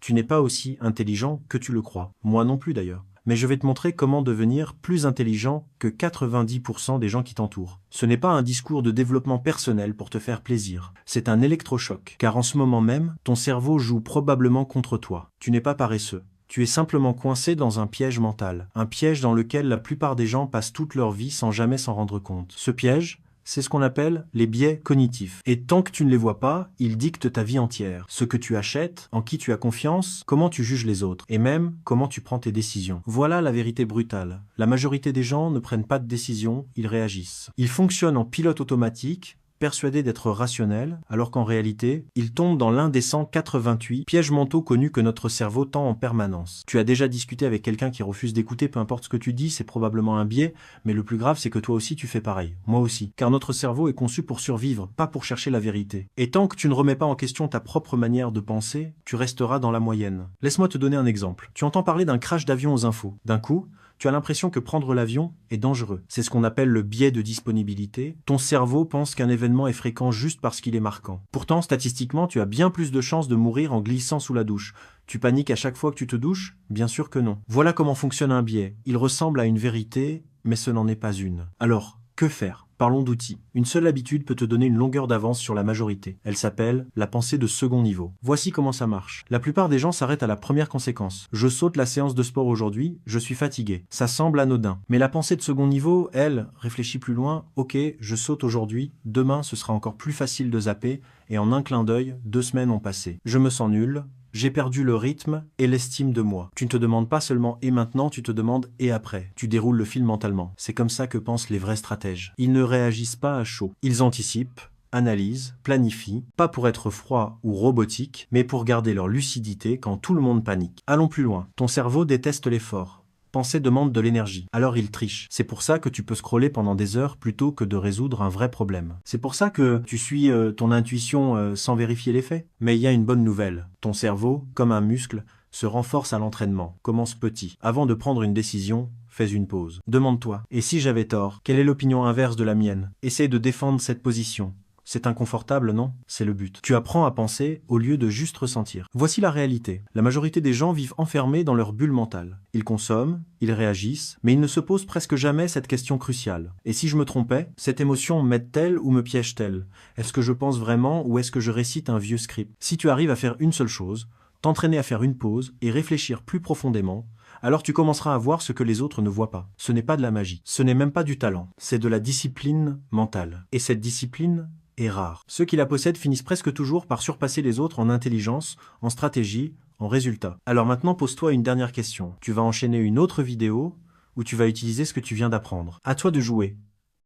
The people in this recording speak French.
Tu n'es pas aussi intelligent que tu le crois. Moi non plus d'ailleurs. Mais je vais te montrer comment devenir plus intelligent que 90% des gens qui t'entourent. Ce n'est pas un discours de développement personnel pour te faire plaisir. C'est un électrochoc, car en ce moment même, ton cerveau joue probablement contre toi. Tu n'es pas paresseux. Tu es simplement coincé dans un piège mental. Un piège dans lequel la plupart des gens passent toute leur vie sans jamais s'en rendre compte. Ce piège, c'est ce qu'on appelle les biais cognitifs. Et tant que tu ne les vois pas, ils dictent ta vie entière. Ce que tu achètes, en qui tu as confiance, comment tu juges les autres, et même comment tu prends tes décisions. Voilà la vérité brutale. La majorité des gens ne prennent pas de décision, ils réagissent. Ils fonctionnent en pilote automatique, persuadés d'être rationnels, alors qu'en réalité, ils tombent dans l'un des 188 pièges mentaux connus que notre cerveau tend en permanence. Tu as déjà discuté avec quelqu'un qui refuse d'écouter, peu importe ce que tu dis, c'est probablement un biais, mais le plus grave, c'est que toi aussi tu fais pareil. Moi aussi. Car notre cerveau est conçu pour survivre, pas pour chercher la vérité. Et tant que tu ne remets pas en question ta propre manière de penser, tu resteras dans la moyenne. Laisse-moi te donner un exemple. Tu entends parler d'un crash d'avion aux infos. D'un coup, tu as l'impression que prendre l'avion est dangereux. C'est ce qu'on appelle le biais de disponibilité. Ton cerveau pense qu'un événement est fréquent juste parce qu'il est marquant. Pourtant, statistiquement, tu as bien plus de chances de mourir en glissant sous la douche. Tu paniques à chaque fois que tu te douches? Bien sûr que non. Voilà comment fonctionne un biais. Il ressemble à une vérité, mais ce n'en est pas une. Alors, que faire? Parlons d'outils. Une seule habitude peut te donner une longueur d'avance sur la majorité. Elle s'appelle la pensée de second niveau. Voici comment ça marche. La plupart des gens s'arrêtent à la première conséquence. Je saute la séance de sport aujourd'hui, je suis fatigué. Ça semble anodin. Mais la pensée de second niveau, elle, réfléchit plus loin. Ok, je saute aujourd'hui, demain ce sera encore plus facile de zapper, et en un clin d'œil, 2 semaines ont passé. Je me sens nul. J'ai perdu le rythme et l'estime de moi. Tu ne te demandes pas seulement « et maintenant », tu te demandes « et après ». Tu déroules le film mentalement. C'est comme ça que pensent les vrais stratèges. Ils ne réagissent pas à chaud. Ils anticipent, analysent, planifient, pas pour être froid ou robotique, mais pour garder leur lucidité quand tout le monde panique. Allons plus loin. Ton cerveau déteste l'effort. Penser demande de l'énergie, alors il triche. C'est pour ça que tu peux scroller pendant des heures plutôt que de résoudre un vrai problème. C'est pour ça que tu suis ton intuition sans vérifier les faits. Mais il y a une bonne nouvelle. Ton cerveau, comme un muscle, se renforce à l'entraînement. Commence petit. Avant de prendre une décision, fais une pause. Demande-toi, et si j'avais tort? Quelle est l'opinion inverse de la mienne? Essaye de défendre cette position. C'est inconfortable, non? C'est le but. Tu apprends à penser au lieu de juste ressentir. Voici la réalité. La majorité des gens vivent enfermés dans leur bulle mentale. Ils consomment, ils réagissent, mais ils ne se posent presque jamais cette question cruciale. Et si je me trompais, cette émotion m'aide-t-elle ou me piège-t-elle? Est-ce que je pense vraiment ou est-ce que je récite un vieux script? Si tu arrives à faire une seule chose, t'entraîner à faire une pause et réfléchir plus profondément, alors tu commenceras à voir ce que les autres ne voient pas. Ce n'est pas de la magie, ce n'est même pas du talent, c'est de la discipline mentale. Et cette discipline est rare. Ceux qui la possèdent finissent presque toujours par surpasser les autres en intelligence, en stratégie, en résultat. Alors maintenant, pose-toi une dernière question. Tu vas enchaîner une autre vidéo où tu vas utiliser ce que tu viens d'apprendre. À toi de jouer.